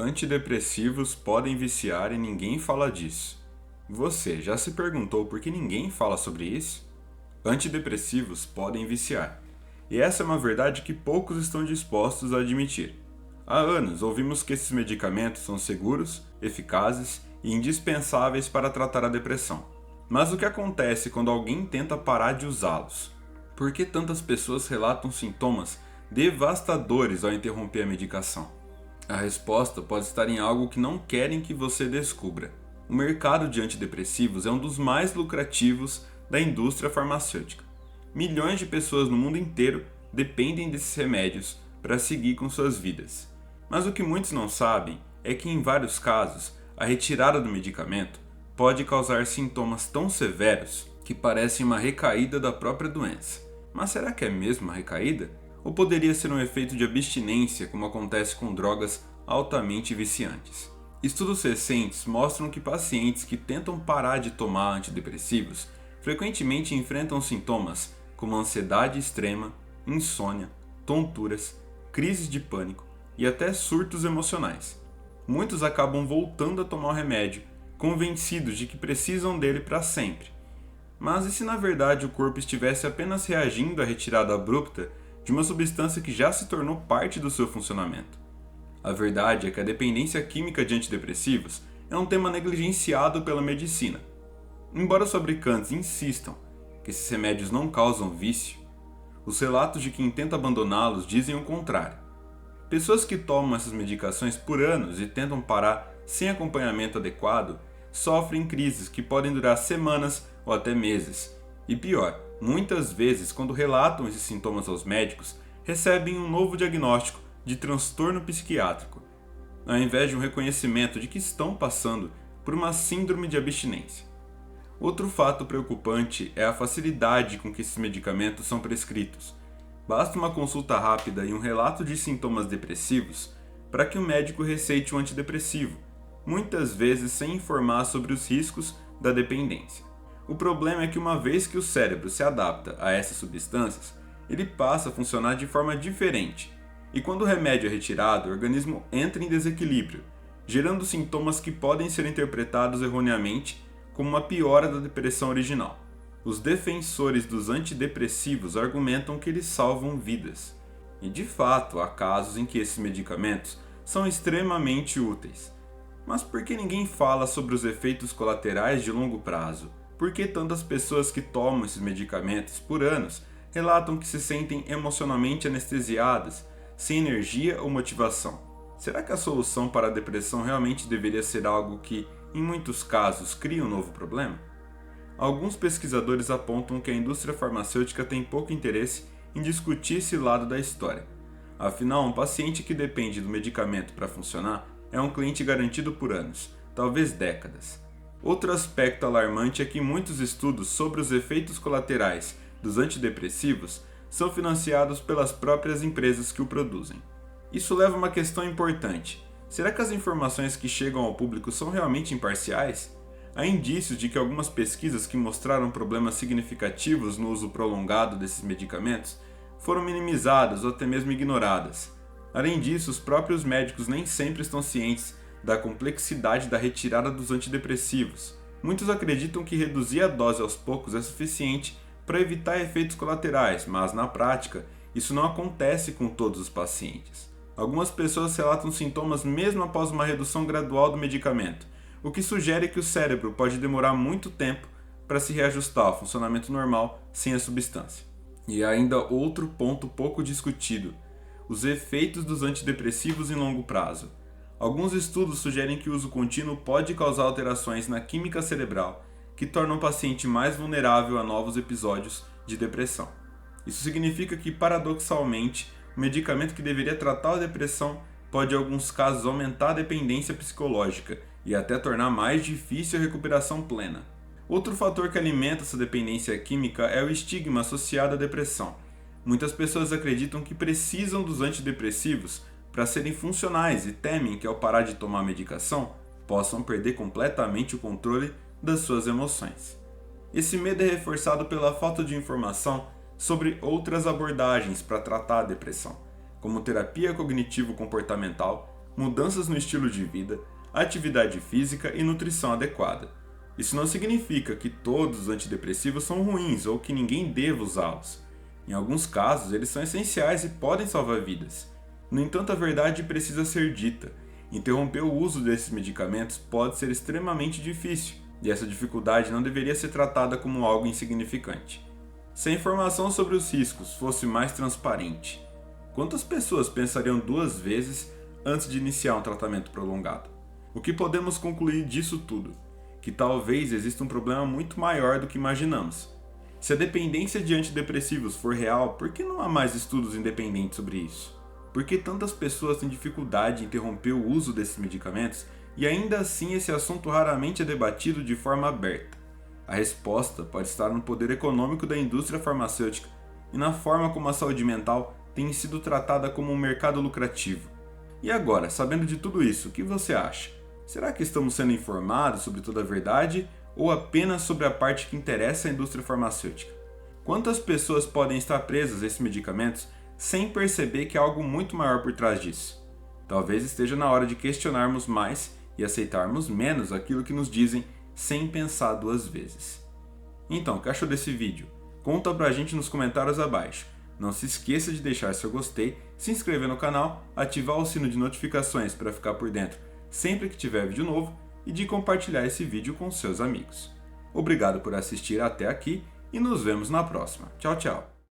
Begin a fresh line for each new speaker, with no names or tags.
Antidepressivos podem viciar e ninguém fala disso. Você já se perguntou por que ninguém fala sobre isso? Antidepressivos podem viciar. E essa é uma verdade que poucos estão dispostos a admitir. Há anos ouvimos que esses medicamentos são seguros, eficazes e indispensáveis para tratar a depressão. Mas o que acontece quando alguém tenta parar de usá-los? Por que tantas pessoas relatam sintomas devastadores ao interromper a medicação? A resposta pode estar em algo que não querem que você descubra. O mercado de antidepressivos é um dos mais lucrativos da indústria farmacêutica. Milhões de pessoas no mundo inteiro dependem desses remédios para seguir com suas vidas. Mas o que muitos não sabem é que, em vários casos, a retirada do medicamento pode causar sintomas tão severos que parecem uma recaída da própria doença. Mas será que é mesmo uma recaída? Ou poderia ser um efeito de abstinência, como acontece com drogas altamente viciantes? Estudos recentes mostram que pacientes que tentam parar de tomar antidepressivos frequentemente enfrentam sintomas como ansiedade extrema, insônia, tonturas, crises de pânico e até surtos emocionais. Muitos acabam voltando a tomar o remédio, convencidos de que precisam dele para sempre. Mas e se na verdade o corpo estivesse apenas reagindo à retirada abrupta de uma substância que já se tornou parte do seu funcionamento? A verdade é que a dependência química de antidepressivos é um tema negligenciado pela medicina. Embora os fabricantes insistam que esses remédios não causam vício, os relatos de quem tenta abandoná-los dizem o contrário. Pessoas que tomam essas medicações por anos e tentam parar sem acompanhamento adequado sofrem crises que podem durar semanas ou até meses. E pior, muitas vezes, quando relatam esses sintomas aos médicos, recebem um novo diagnóstico de transtorno psiquiátrico, ao invés de um reconhecimento de que estão passando por uma síndrome de abstinência. Outro fato preocupante é a facilidade com que esses medicamentos são prescritos. Basta uma consulta rápida e um relato de sintomas depressivos para que o médico receite um antidepressivo, muitas vezes sem informar sobre os riscos da dependência. O problema é que uma vez que o cérebro se adapta a essas substâncias, ele passa a funcionar de forma diferente, e quando o remédio é retirado, o organismo entra em desequilíbrio, gerando sintomas que podem ser interpretados erroneamente como uma piora da depressão original. Os defensores dos antidepressivos argumentam que eles salvam vidas. E de fato, há casos em que esses medicamentos são extremamente úteis. Mas por que ninguém fala sobre os efeitos colaterais de longo prazo? Por que tantas pessoas que tomam esses medicamentos por anos relatam que se sentem emocionalmente anestesiadas, sem energia ou motivação? Será que a solução para a depressão realmente deveria ser algo que, em muitos casos, cria um novo problema? Alguns pesquisadores apontam que a indústria farmacêutica tem pouco interesse em discutir esse lado da história. Afinal, um paciente que depende do medicamento para funcionar é um cliente garantido por anos, talvez décadas. Outro aspecto alarmante é que muitos estudos sobre os efeitos colaterais dos antidepressivos são financiados pelas próprias empresas que o produzem. Isso leva a uma questão importante. Será que as informações que chegam ao público são realmente imparciais? Há indícios de que algumas pesquisas que mostraram problemas significativos no uso prolongado desses medicamentos foram minimizadas ou até mesmo ignoradas. Além disso, os próprios médicos nem sempre estão cientes da complexidade da retirada dos antidepressivos. Muitos acreditam que reduzir a dose aos poucos é suficiente para evitar efeitos colaterais, mas na prática, isso não acontece com todos os pacientes. Algumas pessoas relatam sintomas mesmo após uma redução gradual do medicamento, o que sugere que o cérebro pode demorar muito tempo para se reajustar ao funcionamento normal sem a substância. E ainda outro ponto pouco discutido: os efeitos dos antidepressivos em longo prazo. Alguns estudos sugerem que o uso contínuo pode causar alterações na química cerebral que tornam o paciente mais vulnerável a novos episódios de depressão. Isso significa que, paradoxalmente, o medicamento que deveria tratar a depressão pode, em alguns casos, aumentar a dependência psicológica e até tornar mais difícil a recuperação plena. Outro fator que alimenta essa dependência química é o estigma associado à depressão. Muitas pessoas acreditam que precisam dos antidepressivos para serem funcionais e temem que, ao parar de tomar a medicação, possam perder completamente o controle das suas emoções. Esse medo é reforçado pela falta de informação sobre outras abordagens para tratar a depressão, como terapia cognitivo-comportamental, mudanças no estilo de vida, atividade física e nutrição adequada. Isso não significa que todos os antidepressivos são ruins ou que ninguém deva usá-los. Em alguns casos, eles são essenciais e podem salvar vidas. No entanto, a verdade precisa ser dita. Interromper o uso desses medicamentos pode ser extremamente difícil, e essa dificuldade não deveria ser tratada como algo insignificante. Se a informação sobre os riscos fosse mais transparente, quantas pessoas pensariam 2 vezes antes de iniciar um tratamento prolongado? O que podemos concluir disso tudo? Que talvez exista um problema muito maior do que imaginamos. Se a dependência de antidepressivos for real, por que não há mais estudos independentes sobre isso? Por que tantas pessoas têm dificuldade em interromper o uso desses medicamentos e ainda assim esse assunto raramente é debatido de forma aberta? A resposta pode estar no poder econômico da indústria farmacêutica e na forma como a saúde mental tem sido tratada como um mercado lucrativo. E agora, sabendo de tudo isso, o que você acha? Será que estamos sendo informados sobre toda a verdade ou apenas sobre a parte que interessa à indústria farmacêutica? Quantas pessoas podem estar presas a esses medicamentos sem perceber que há algo muito maior por trás disso? Talvez esteja na hora de questionarmos mais e aceitarmos menos aquilo que nos dizem sem pensar 2 vezes. Então, o que achou desse vídeo? Conta pra gente nos comentários abaixo. Não se esqueça de deixar seu gostei, se inscrever no canal, ativar o sino de notificações para ficar por dentro sempre que tiver vídeo novo e de compartilhar esse vídeo com seus amigos. Obrigado por assistir até aqui e nos vemos na próxima. Tchau, tchau!